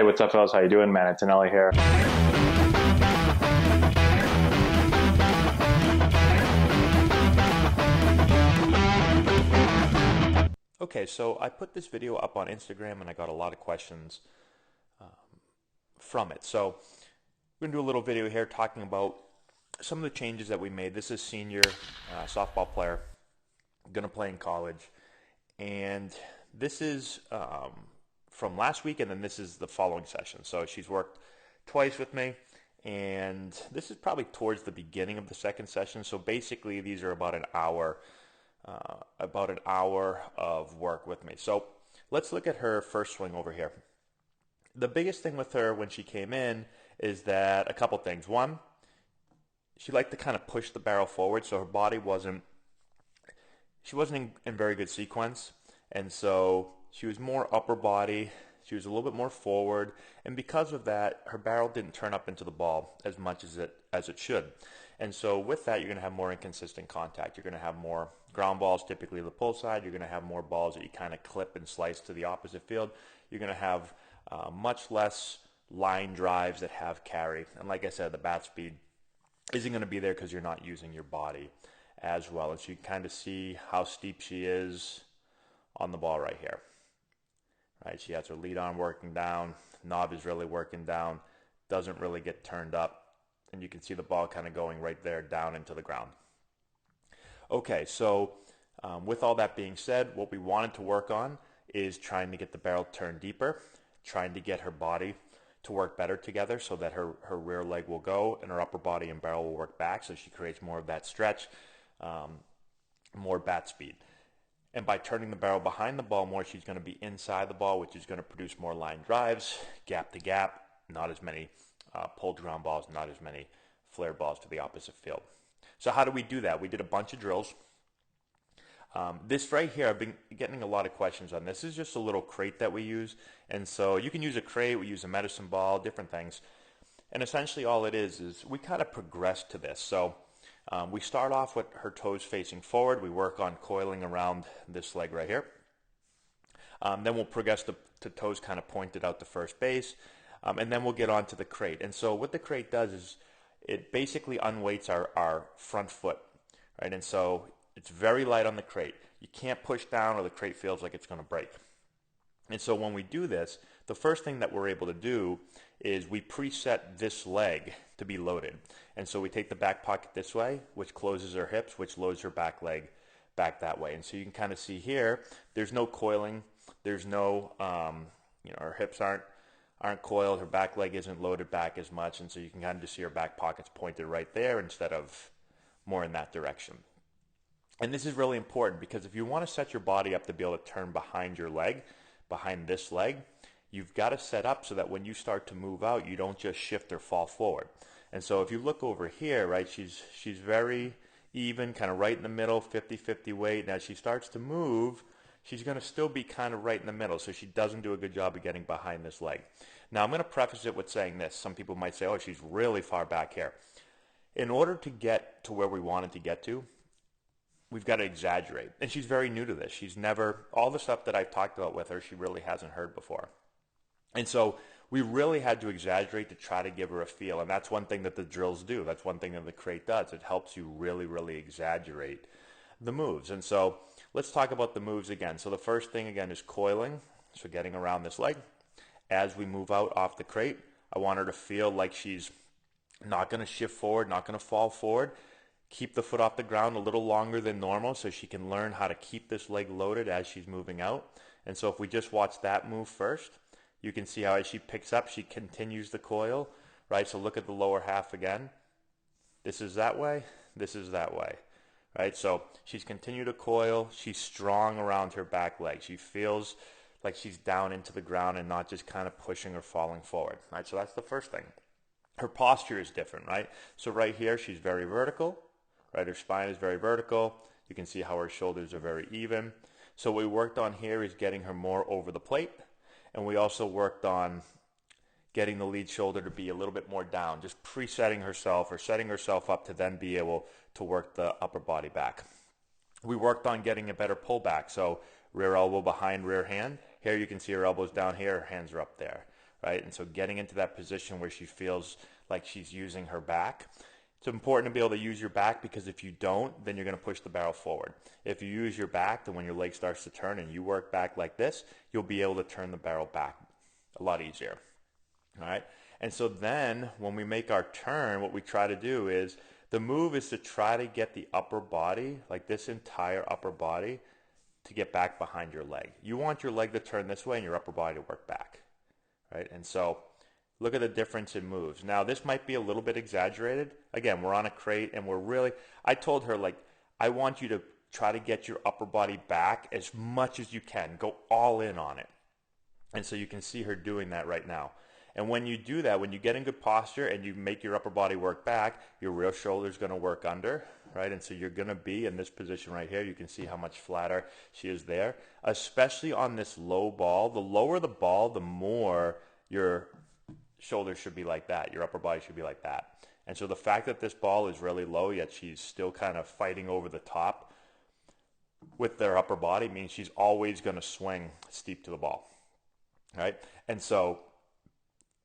Hey, what's up, fellas? How you doing, man? Antonelli here. Okay, so I put this video up on Instagram and I got a lot of questions from it. So we're going to do a little video here talking about some of the changes that we made. This is senior softball player, going to play in college. And this is from last week, and then this is the following session. So she's worked twice with me, and this is probably towards the beginning of the second session. So basically these are about an hour of work with me. So let's look at her first swing over here. The biggest thing with her when she came in is that a couple things. One, she liked to kind of push the barrel forward, so her body wasn't in very good sequence, and so she was more upper body. She was a little bit more forward, and because of that, her barrel didn't turn up into the ball as much as it should. And so with that, you're going to have more inconsistent contact. You're going to have more ground balls, typically the pull side. You're going to have more balls that you kind of clip and slice to the opposite field. You're going to have much less line drives that have carry. And like I said, the bat speed isn't going to be there because you're not using your body as well. And so you can kind of see how steep she is on the ball right here. Right, she has her lead arm working down, knob is really working down, doesn't really get turned up, and you can see the ball kind of going right there down into the ground. Okay, so with all that being said, what we wanted to work on is trying to get the barrel turned deeper, trying to get her body to work better together so that her rear leg will go and her upper body and barrel will work back, so she creates more of that stretch, more bat speed. And by turning the barrel behind the ball more, she's going to be inside the ball, which is going to produce more line drives, gap to gap, not as many pulled ground balls, not as many flare balls to the opposite field. So how do we do that? We did a bunch of drills. This right here, I've been getting a lot of questions on. This is just a little crate that we use. And so you can use a crate, we use a medicine ball, different things. And essentially all it is we kind of progress to this. So we start off with her toes facing forward. We work on coiling around this leg right here. Then we'll progress to toes kind of pointed out to first base. And then we'll get on to the crate. And so what the crate does is it basically unweights our front foot. Right? And so it's very light on the crate. You can't push down or the crate feels like it's going to break. And so when we do this, the first thing that we're able to do is we preset this leg to be loaded. And so we take the back pocket this way, which closes her hips, which loads her back leg back that way. And so you can kind of see here, there's no coiling. There's no, her hips aren't coiled. Her back leg isn't loaded back as much. And so you can kind of just see her back pockets pointed right there instead of more in that direction. And this is really important because if you want to set your body up to be able to turn behind your leg, behind this leg, you've got to set up so that when you start to move out, you don't just shift or fall forward. And so if you look over here, right, she's very even, kind of right in the middle, 50-50 weight. Now as she starts to move, she's going to still be kind of right in the middle, so she doesn't do a good job of getting behind this leg. Now I'm going to preface it with saying this. Some people might say, oh, she's really far back here. In order to get to where we wanted to get to, we've got to exaggerate. And she's very new to this. She's never, all the stuff that I've talked about with her, she really hasn't heard before. And so we really had to exaggerate to try to give her a feel. And that's one thing that the drills do. That's one thing that the crate does. It helps you really, really exaggerate the moves. And so let's talk about the moves again. So the first thing again is coiling. So getting around this leg. As we move out off the crate, I want her to feel like she's not going to shift forward, not going to fall forward. Keep the foot off the ground a little longer than normal so she can learn how to keep this leg loaded as she's moving out. And so if we just watch that move first, you can see how as she picks up, she continues the coil, right? So look at the lower half again. This is that way, this is that way, right? So she's continued to coil. She's strong around her back leg. She feels like she's down into the ground and not just kind of pushing or falling forward, right? So that's the first thing. Her posture is different, right? So right here, she's very vertical. Right, her spine is very vertical. You can see how her shoulders are very even. So what we worked on here is getting her more over the plate. And we also worked on getting the lead shoulder to be a little bit more down, just presetting herself or setting herself up to then be able to work the upper body back. We worked on getting a better pullback. So rear elbow behind rear hand. Here you can see her elbows down here, her hands are up there. right? And so getting into that position where she feels like she's using her back. It's important to be able to use your back, because if you don't, then you're going to push the barrel forward. If you use your back, then when your leg starts to turn and you work back like this, you'll be able to turn the barrel back a lot easier. All right. And so then when we make our turn, what we try to do is, the move is to try to get the upper body, like this entire upper body, to get back behind your leg. You want your leg to turn this way and your upper body to work back, right? And so look at the difference in moves. Now, this might be a little bit exaggerated. Again, we're on a crate and I told her, like, I want you to try to get your upper body back as much as you can. Go all in on it. And so you can see her doing that right now. And when you do that, when you get in good posture and you make your upper body work back, your rear shoulder is going to work under, right? And so you're going to be in this position right here. You can see how much flatter she is there, especially on this low ball. The lower the ball, the more your shoulders should be like that. Your upper body should be like that. And so the fact that this ball is really low, yet she's still kind of fighting over the top with their upper body, means she's always going to swing steep to the ball, right? And so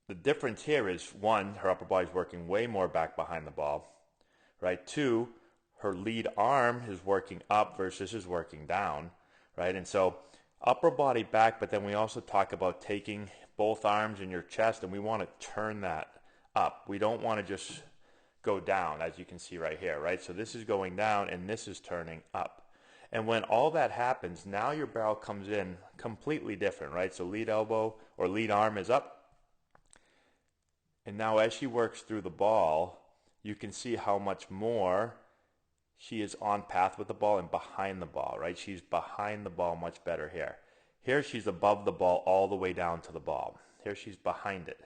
the difference here is, one, her upper body's working way more back behind the ball, right? Two, her lead arm is working up versus is working down, right? And so upper body back, but then we also talk about taking both arms in your chest, and we want to turn that up. We don't want to just go down, as you can see right here, right? So this is going down and this is turning up. And when all that happens, now your barrel comes in completely different, right? So lead elbow or lead arm is up. And now as she works through the ball, you can see how much more she is on path with the ball and behind the ball, right? She's behind the ball much better here. Here she's above the ball all the way down to the ball. Here she's behind it.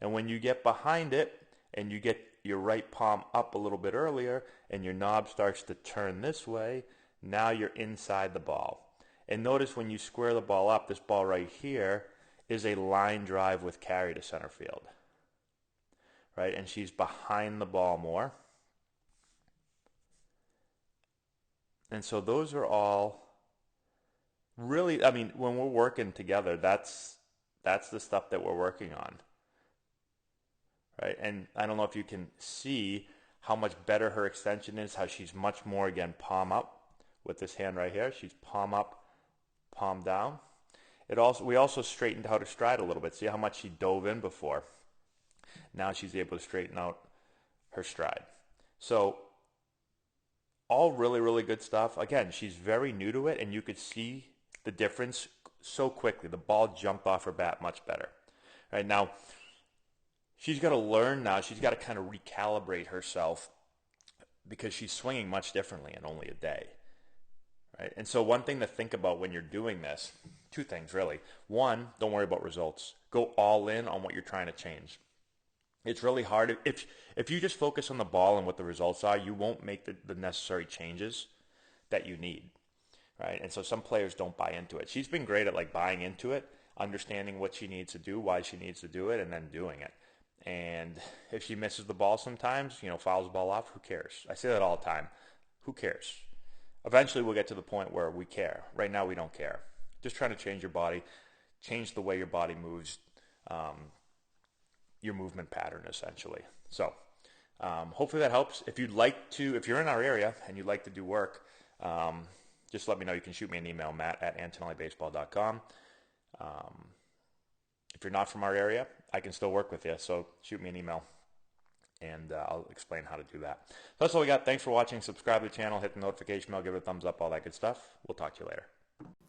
And when you get behind it and you get your right palm up a little bit earlier and your knob starts to turn this way, now you're inside the ball. And notice when you square the ball up, this ball right here is a line drive with carry to center field, right? And she's behind the ball more. And so those are all really, I mean, when we're working together, that's the stuff that we're working on, right? And I don't know if you can see how much better her extension is, how she's much more, again, palm up with this hand right here. She's palm up, palm down. We also straightened out her stride a little bit. See how much she dove in before? Now she's able to straighten out her stride. So all really, really good stuff. Again, she's very new to it, and you could see the difference so quickly. The ball jumped off her bat much better. Right now, she's got to learn now. She's got to kind of recalibrate herself, because she's swinging much differently in only a day. Right? And so one thing to think about when you're doing this, two things really. One, don't worry about results. Go all in on what you're trying to change. It's really hard. If you just focus on the ball and what the results are, you won't make the necessary changes that you need, right? And so some players don't buy into it. She's been great at like buying into it, understanding what she needs to do, why she needs to do it, and then doing it. And if she misses the ball sometimes, fouls the ball off, who cares? I say that all the time. Who cares? Eventually we'll get to the point where we care. Right now we don't care. Just trying to change your body, change the way your body moves, your movement pattern essentially. So hopefully that helps. If you're in our area and you'd like to do work, just let me know. You can shoot me an email, matt@antonellibaseball.com. If you're not from our area, I can still work with you. So shoot me an email and I'll explain how to do that. So that's all we got. Thanks for watching. Subscribe to the channel, hit the notification bell, give it a thumbs up, all that good stuff. We'll talk to you later.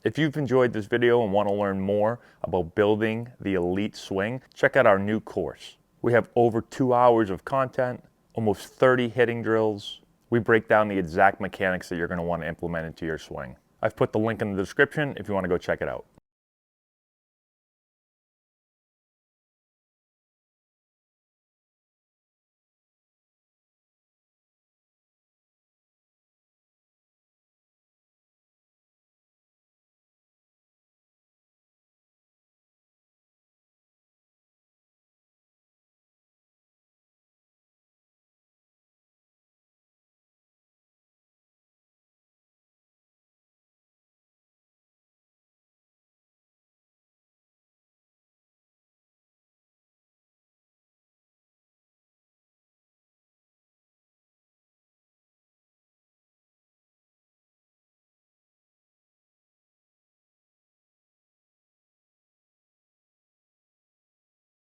If you've enjoyed this video and want to learn more about building the elite swing, check out our new course. We have over 2 hours of content, almost 30 hitting drills. We break down the exact mechanics that you're going to want to implement into your swing. I've put the link in the description if you want to go check it out.